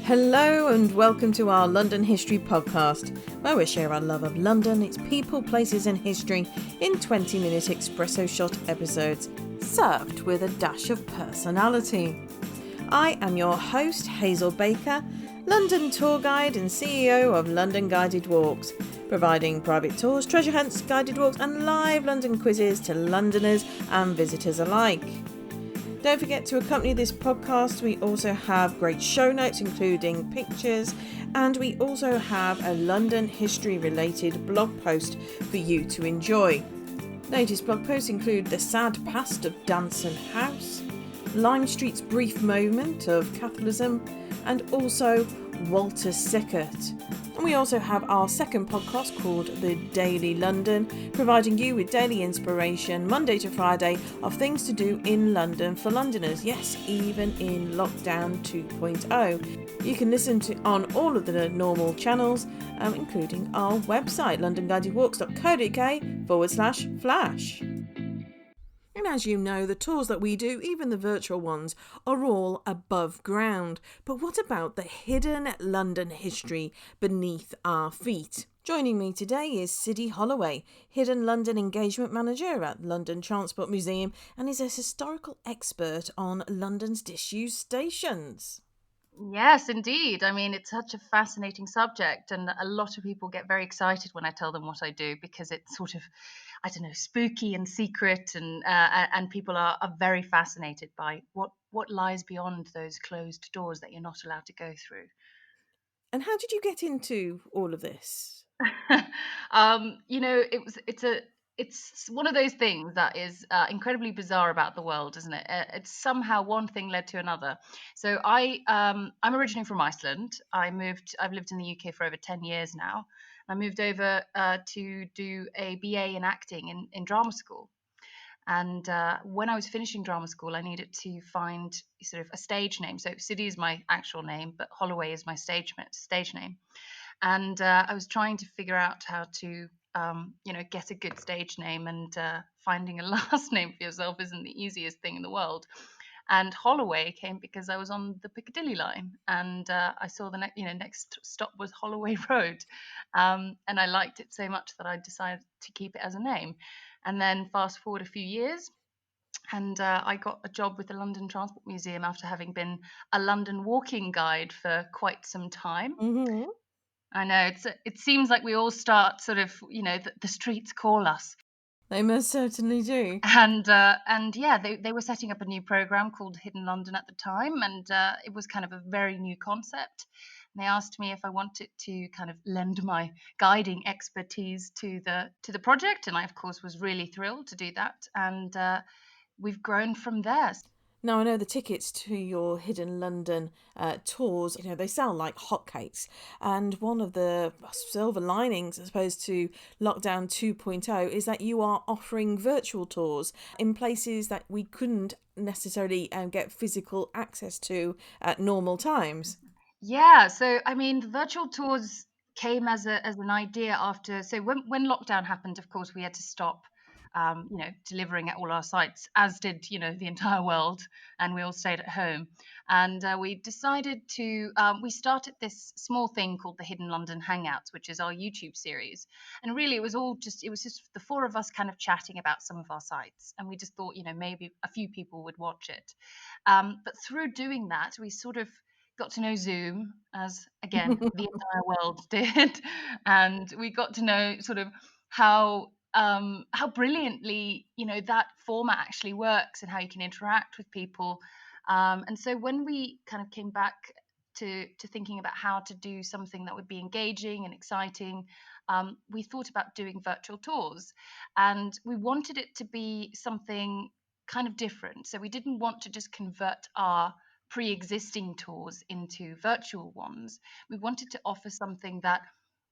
Hello and welcome to our London History podcast, where we share our love of London, its people, places and history in 20-minute espresso shot episodes, served with a dash of personality. I am your host, Hazel Baker, London tour guide and CEO of London Guided Walks, providing private tours, treasure hunts, guided walks and live London quizzes to Londoners and visitors alike. Don't forget to accompany this podcast. We also have great show notes, including pictures, and we also have a London history related blog post for you to enjoy. Latest blog posts include the sad past of Danson House, Lime Street's brief moment of Catholicism, and also Walter Sickert. And we also have our second podcast called The Daily London, providing you with daily inspiration Monday to Friday of things to do in London for Londoners. Yes, even in lockdown 2.0. You can listen to on all of the normal channels, including our website, londonguidedwalks.co.uk/flash. And as you know, the tours that we do, even the virtual ones, are all above ground. But what about the hidden London history beneath our feet? Joining me today is Siddy Holloway, Hidden London Engagement Manager at London Transport Museum, and is a historical expert on London's disused stations. Yes, indeed. I mean, it's such a fascinating subject, and a lot of people get very excited when I tell them what I do because it's sort of, I don't know, spooky and secret, and people are very fascinated by what lies beyond those closed doors that you're not allowed to go through. And how did you get into all of this? It's one of those things that is incredibly bizarre about the world, isn't it? It's somehow one thing led to another. So I'm originally from Iceland. I've lived in the UK for over 10 years now. I moved over to do a BA in acting in drama school. And when I was finishing drama school, I needed to find sort of a stage name. So Siddy is my actual name, but Holloway is my stage name. And I was trying to figure out how to, get a good stage name. And finding a last name for yourself isn't the easiest thing in the world. And Holloway came because I was on the Piccadilly line, and I saw the next stop was Holloway Road, and I liked it so much that I decided to keep it as a name. And then fast forward a few years, and I got a job with the London Transport Museum after having been a London walking guide for quite some time. Mm-hmm. I know it seems like we all start sort of, the streets call us. They most certainly do. And yeah, they were setting up a new program called Hidden London at the time, and it was kind of a very new concept. And they asked me if I wanted to kind of lend my guiding expertise to the project, and I of course was really thrilled to do that. And we've grown from there. Now, I know the tickets to your Hidden London tours, they sell like hotcakes. And one of the silver linings, as opposed to Lockdown 2.0, is that you are offering virtual tours in places that we couldn't necessarily get physical access to at normal times. Yeah, so I mean, the virtual tours came as an idea after. So when lockdown happened, of course, we had to stop, delivering at all our sites, as did the entire world, and we all stayed at home. And we decided to we started this small thing called the Hidden London Hangouts, which is our YouTube series. And really, it was just the four of us kind of chatting about some of our sites, and we just thought, maybe a few people would watch it. But through doing that, we sort of got to know Zoom, as again the entire world did, and we got to know sort of how brilliantly that format actually works and how you can interact with people. And so when we kind of came back to thinking about how to do something that would be engaging and exciting, we thought about doing virtual tours, and we wanted it to be something kind of different. So we didn't want to just convert our pre-existing tours into virtual ones. We wanted to offer something that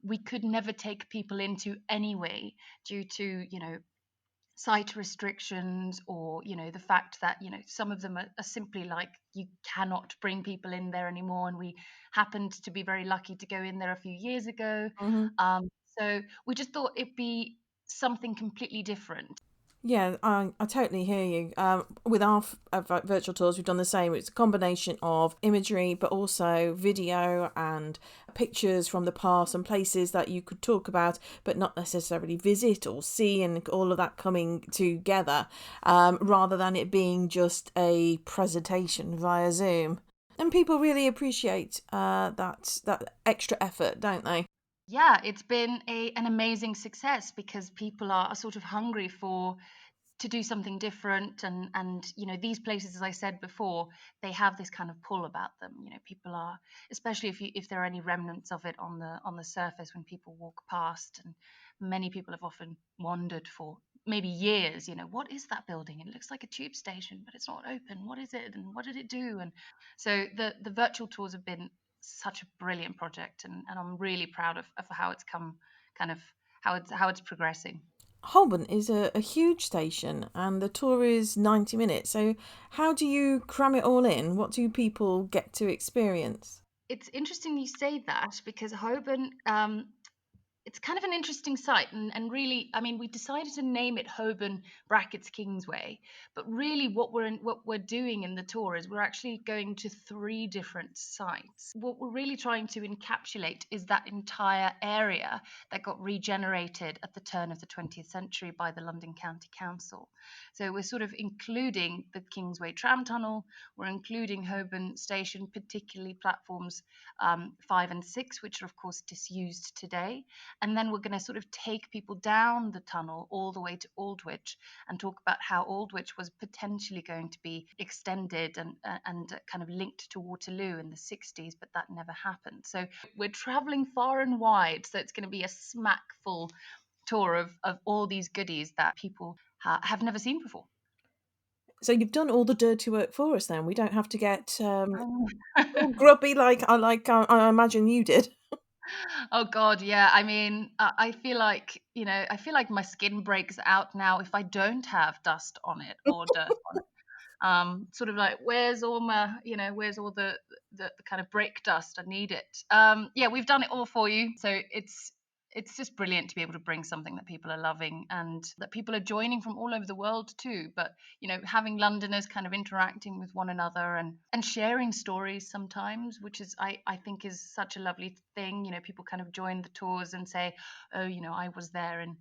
we could never take people into anyway, due to site restrictions, or the fact that some of them are simply like, you cannot bring people in there anymore, and we happened to be very lucky to go in there a few years ago. Mm-hmm. um, so we just thought it'd be something completely different. Yeah, I totally hear you. With our virtual tours, we've done the same. It's a combination of imagery, but also video and pictures from the past and places that you could talk about, but not necessarily visit or see, and all of that coming together, rather than it being just a presentation via Zoom. And people really appreciate that extra effort, don't they? Yeah, it's been an amazing success because people are sort of hungry for to do something different, and these places, as I said before, they have this kind of pull about them. People are, especially if there are any remnants of it on the surface when people walk past, and many people have often wondered for maybe years, what is that building? It looks like a tube station, but it's not open. What is it, and what did it do? And so the virtual tours have been such a brilliant project, and I'm really proud of how it's come, kind of how it's progressing. Holborn is a huge station and the tour is 90 minutes. So, how do you cram it all in? What do people get to experience? It's interesting you say that because Holborn, it's kind of an interesting site, and really, I mean, we decided to name it Holborn brackets Kingsway, but really what we're doing in the tour is we're actually going to three different sites. What we're really trying to encapsulate is that entire area that got regenerated at the turn of the 20th century by the London County Council. So we're sort of including the Kingsway tram tunnel, we're including Holborn Station, particularly platforms 5 and 6, which are of course disused today, and then we're going to sort of take people down the tunnel all the way to Aldwych and talk about how Aldwych was potentially going to be extended and kind of linked to Waterloo in the 60s, but that never happened. So we're traveling far and wide. So it's going to be a smack full tour of all these goodies that people have never seen before. So, you've done all the dirty work for us then. We don't have to get Um, all grubby like I imagine you did. Oh God, yeah. I mean, I feel like, my skin breaks out now if I don't have dust on it or dirt on it. Sort of like, where's all the kind of brake dust? I need it. Yeah, we've done it all for you. So it's just brilliant to be able to bring something that people are loving and that people are joining from all over the world too. But having Londoners kind of interacting with one another and sharing stories sometimes, which is I think is such a lovely thing. People kind of join the tours and say, oh, I was there in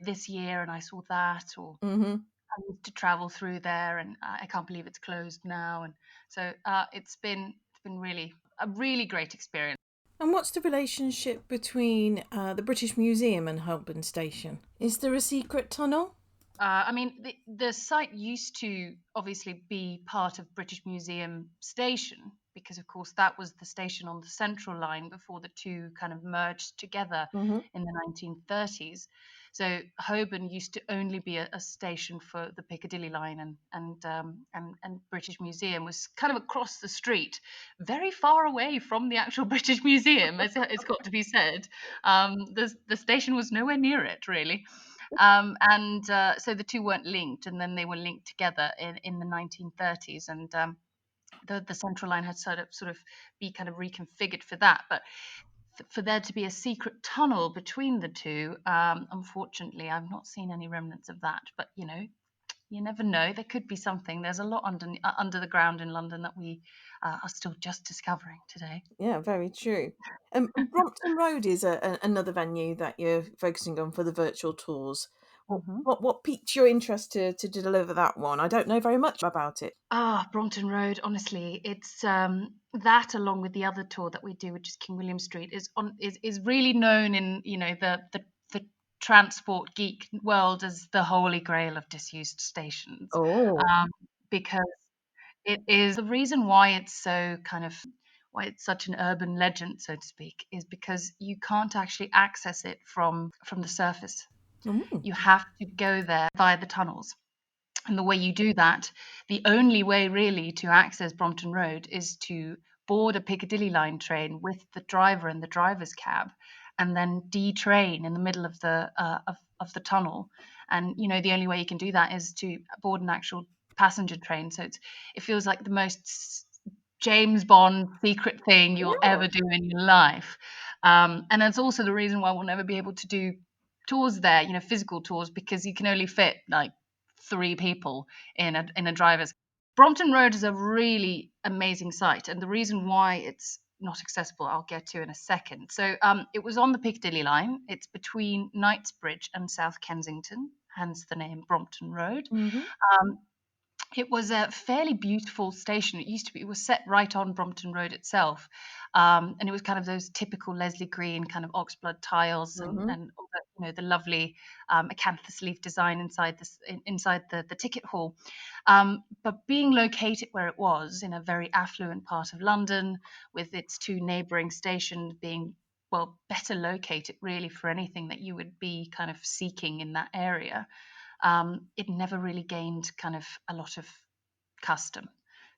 this year and I saw that, or Hmm. I used to travel through there, and I can't believe it's closed now. And so it's been really a really great experience. And what's the relationship between the British Museum and Holborn Station? Is there a secret tunnel? I mean, the site used to obviously be part of British Museum Station because, of course, that was the station on the Central Line before the two kind of merged together Hmm. in the 1930s. So Holborn used to only be a station for the Piccadilly line, and British Museum was kind of across the street, very far away from the actual British Museum. It's got to be said. The station was nowhere near it really, and so the two weren't linked, and then they were linked together in the 1930s, and the Central Line had sort of be kind of reconfigured for that, but for there to be a secret tunnel between the two, unfortunately, I've not seen any remnants of that. But you never know. There could be something. There's a lot under the ground in London that we are still just discovering today. Yeah, very true. Brompton Road is another venue that you're focusing on for the virtual tours. Mhm. What piqued your interest to deliver that one? I don't know very much about it. Brompton Road, honestly, it's that along with the other tour that we do, which is King William Street, is really known in the transport geek world as the holy grail of disused stations, Oh. um, because it is the reason why it's so kind of why it's such an urban legend, so to speak, is because you can't actually access it from the surface. Mm. You have to go there via the tunnels. And the way you do that, the only way really to access Brompton Road is to board a Piccadilly line train with the driver and the driver's cab, and then detrain in the middle of of the tunnel. And the only way you can do that is to board an actual passenger train. So it feels like the most James Bond secret thing you'll Yeah. ever do in your life. And that's also the reason why we'll never be able to do tours there, physical tours, because you can only fit like 3 people in a driver's. Brompton Road is a really amazing site, and the reason why it's not accessible I'll get to in a second. So it was on the Piccadilly line. It's between Knightsbridge and South Kensington, hence the name Brompton Road. Mm-hmm. Um, it was a fairly beautiful station. It used to be, it was set right on Brompton Road itself. And it was kind of those typical Leslie Green kind of oxblood tiles Mm-hmm. and all the, the lovely acanthus leaf design inside inside the ticket hall. But being located where it was in a very affluent part of London, with its 2 neighbouring stations being, well, better located really for anything that you would be kind of seeking in that area, it never really gained kind of a lot of custom.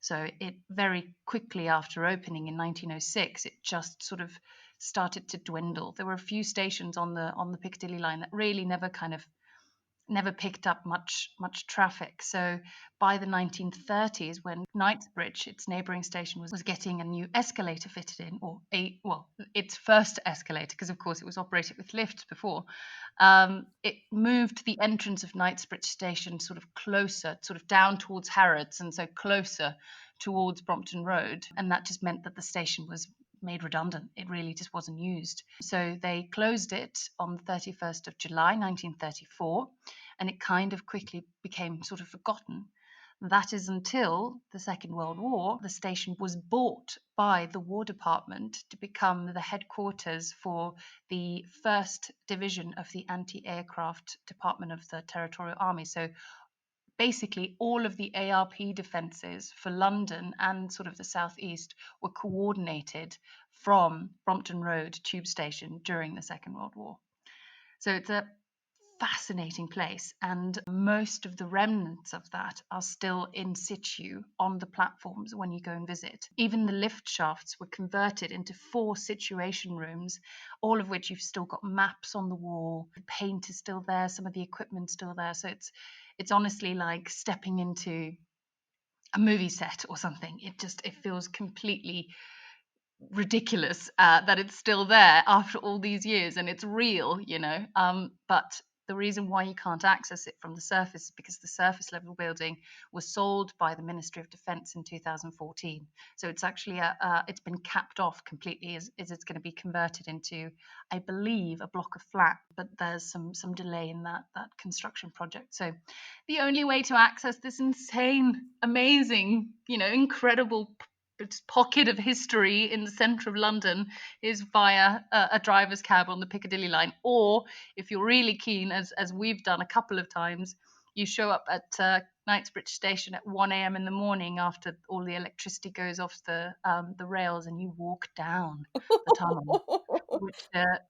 So it very quickly after opening in 1906, it just sort of started to dwindle. There were a few stations on the Piccadilly line that really never picked up much traffic. So by the 1930s, when Knightsbridge, its neighbouring station, was getting a new escalator fitted in, or its first escalator, because of course it was operated with lifts before, it moved the entrance of Knightsbridge station sort of closer, sort of down towards Harrods, and so closer towards Brompton Road, and that just meant that the station was made redundant. It really just wasn't used. So they closed it on the 31st of July 1934, and it kind of quickly became sort of forgotten. That is until the Second World War, the station was bought by the War Department to become the headquarters for the 1st Division of the Anti-Aircraft Department of the Territorial Army. So basically all of the ARP defences for London and sort of the southeast were coordinated from Brompton Road tube station during the Second World War. So it's a fascinating place, and most of the remnants of that are still in situ on the platforms when you go and visit. Even the lift shafts were converted into 4 situation rooms, all of which you've still got maps on the wall. The paint is still there, some of the equipment's still there. So it's honestly like stepping into a movie set or something. It feels completely ridiculous that it's still there after all these years, and it's real, but the reason why you can't access it from the surface is because the surface level building was sold by the Ministry of Defence in 2014. So it's actually it's been capped off completely as it's going to be converted into, I believe, a block of flat, but there's some delay in that construction project. So the only way to access this insane, amazing, incredible pocket of history in the centre of London is via a driver's cab on the Piccadilly line, or if you're really keen, as we've done a couple of times, you show up at Knightsbridge station at 1 a.m. in the morning after all the electricity goes off the rails, and you walk down the tunnel,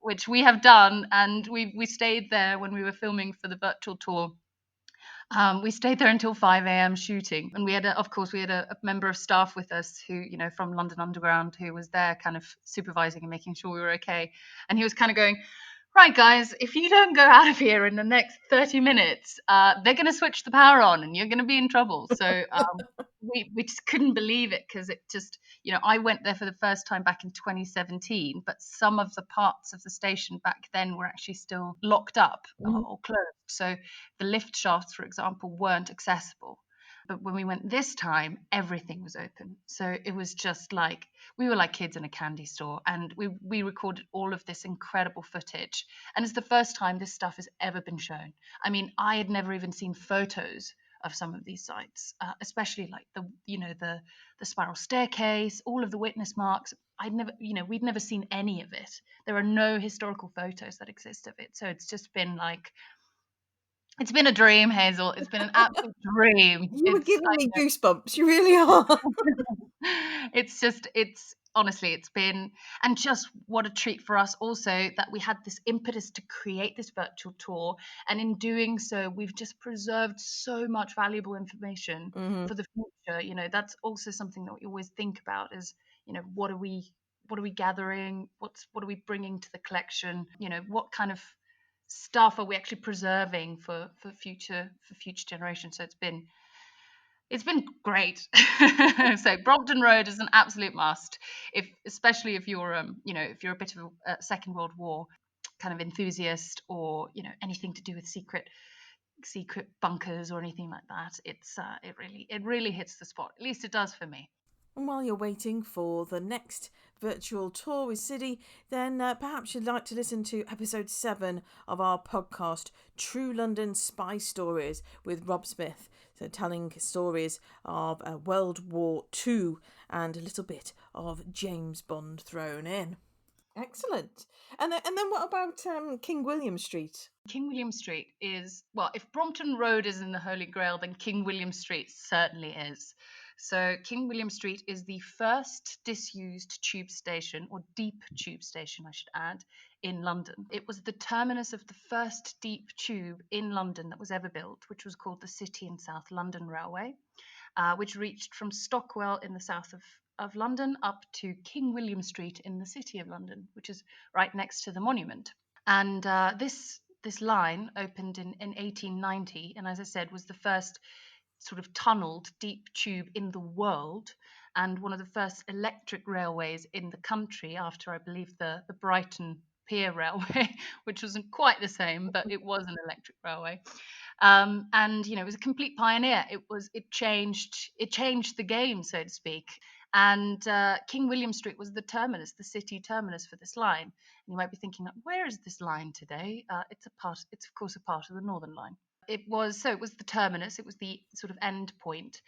which we have done, and we stayed there when we were filming for the virtual tour. We stayed there until 5 a.m. shooting, and we had, of course, a member of staff with us who, from London Underground, who was there kind of supervising and making sure we were okay. And he was kind of going, right, guys, if you don't go out of here in the next 30 minutes, they're going to switch the power on and you're going to be in trouble. So we just couldn't believe it, because it just, I went there for the first time back in 2017, but some of the parts of the station back then were actually still locked up or closed. So the lift shafts, for example, weren't accessible. But when we went this time, everything was open. So it was just like, we were like kids in a candy store, and we recorded all of this incredible footage. And it's the first time this stuff has ever been shown. I mean, I had never even seen photos of some of these sites, especially like the spiral staircase, all of the witness marks. We'd never seen any of it. There are no historical photos that exist of it. So it's just been like, it's been a dream, Hazel. It's been an absolute dream. You were giving me goosebumps. You really are. It's honestly, it's been, and just what a treat for us also that we had this impetus to create this virtual tour. And in doing so, we've just preserved so much valuable information for the future. That's also something that we always think about is, what are we gathering? What are we bringing to the collection? What kind of stuff are we actually preserving for future generations? So it's been great. So Brompton Road is an absolute must, especially if you're if you're a bit of a Second World War kind of enthusiast, or anything to do with secret secret bunkers or anything like that. It really hits the spot. At least it does for me. And while you're waiting for the next virtual tour with Siddy, then perhaps you'd like to listen to episode 7 of our podcast, True London Spy Stories, with Rob Smith. So telling stories of World War II and a little bit of James Bond thrown in. Excellent. And then what about King William Street? King William Street is, well, if Brompton Road is in the Holy Grail, then King William Street certainly is. So King William Street is the first disused tube station, or deep tube station, I should add, in London. It was the terminus of the first deep tube in London that was ever built, which was called the City and South London Railway, which reached from Stockwell in the south of London up to King William Street in the City of London, which is right next to the monument. And this line opened in 1890, and as I said, was the first sort of tunneled deep tube in the world, and one of the first electric railways in the country after, I believe, the Brighton Pier Railway, which wasn't quite the same, but it was an electric railway. And it was a complete pioneer. It changed the game, so to speak. And King William Street was the terminus, the city terminus for this line. And you might be thinking, where is this line today? It's of course a part of the Northern Line. It was the terminus. It was the sort of end point,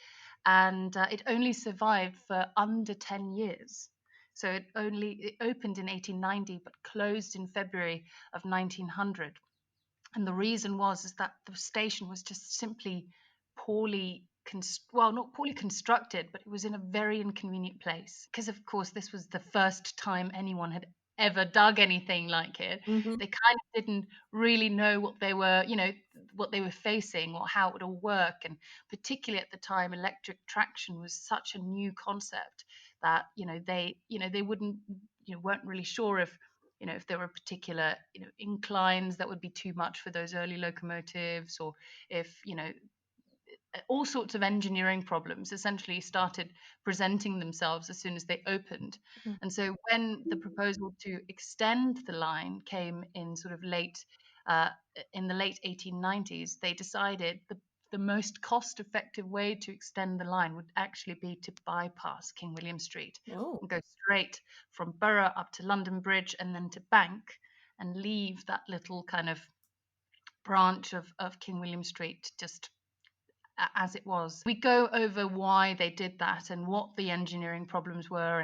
and it only survived for under 10 years. So it opened in 1890, but closed in February of 1900. And the reason is that the station was just simply not poorly constructed, but it was in a very inconvenient place. Because, of course, this was the first time anyone had ever dug anything like it. Mm-hmm. They kind of didn't really know what they were facing or how it would all work. And particularly at the time, electric traction was such a new concept that they weren't really sure if there were particular inclines that would be too much for those early locomotives, or if all sorts of engineering problems essentially started presenting themselves as soon as they opened. Mm-hmm. And so when the proposal to extend the line came in sort of in the late 1890s, they decided the most cost-effective way to extend the line would actually be to bypass King William Street and go straight from Borough up to London Bridge and then to Bank, and leave that little kind of branch of King William Street just as it was. We go over why they did that and what the engineering problems were,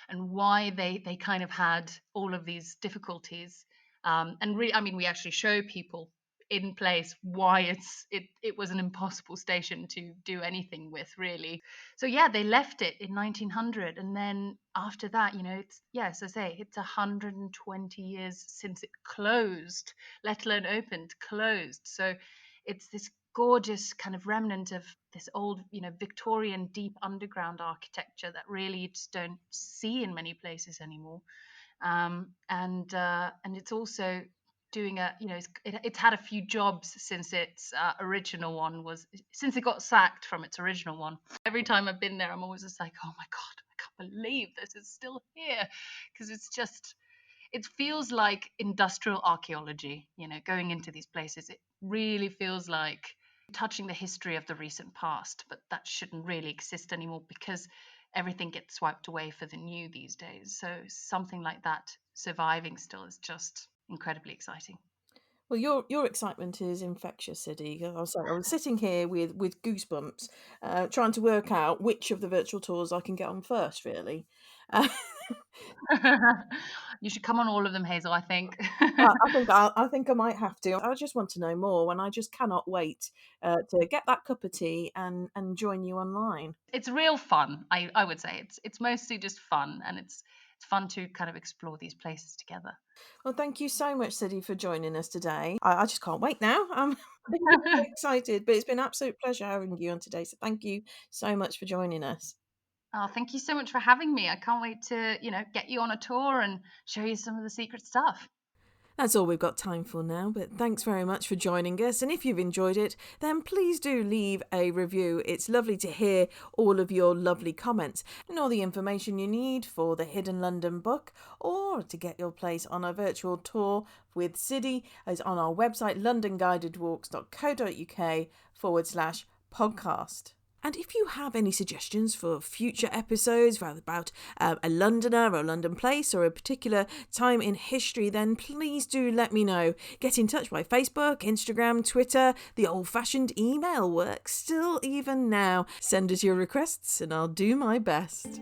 and why they kind of had all of these difficulties. We actually show people in place why it was an impossible station to do anything with, really. So yeah, they left it in 1900, and then after that, as I say, it's 120 years since it closed, let alone opened, closed. So it's this gorgeous kind of remnant of this old, Victorian deep underground architecture that really you just don't see in many places anymore. And it's also doing it's had a few jobs since its original one since it got sacked from its original one. Every time I've been there, I'm always just like, oh my God, I can't believe this is still here, because it feels like industrial archaeology, going into these places. It really feels like touching the history of the recent past, but that shouldn't really exist anymore because everything gets swiped away for the new these days. So something like that surviving still is just incredibly exciting. Well, your excitement is infectious, Siddy. I was sitting here with goosebumps, trying to work out which of the virtual tours I can get on first, really. You should come on all of them, Hazel, I think. I think I might have to. I just want to know more, and I just cannot wait to get that cup of tea and join you online. It's real fun. I would say it's mostly just fun, and it's fun to kind of explore these places together. Well, thank you so much, Siddy, for joining us today. I just can't wait now. I'm so excited, but it's been an absolute pleasure having you on today. So thank you so much for joining us. Oh, thank you so much for having me. I can't wait to, get you on a tour and show you some of the secret stuff. That's all we've got time for now, but thanks very much for joining us. And if you've enjoyed it, then please do leave a review. It's lovely to hear all of your lovely comments and all the information you need for the Hidden London book, or to get your place on a virtual tour with Siddy is on our website londonguidedwalks.co.uk/podcast. And if you have any suggestions for future episodes about a Londoner or a London place or a particular time in history, then please do let me know. Get in touch by Facebook, Instagram, Twitter. The old-fashioned email works still even now. Send us your requests and I'll do my best.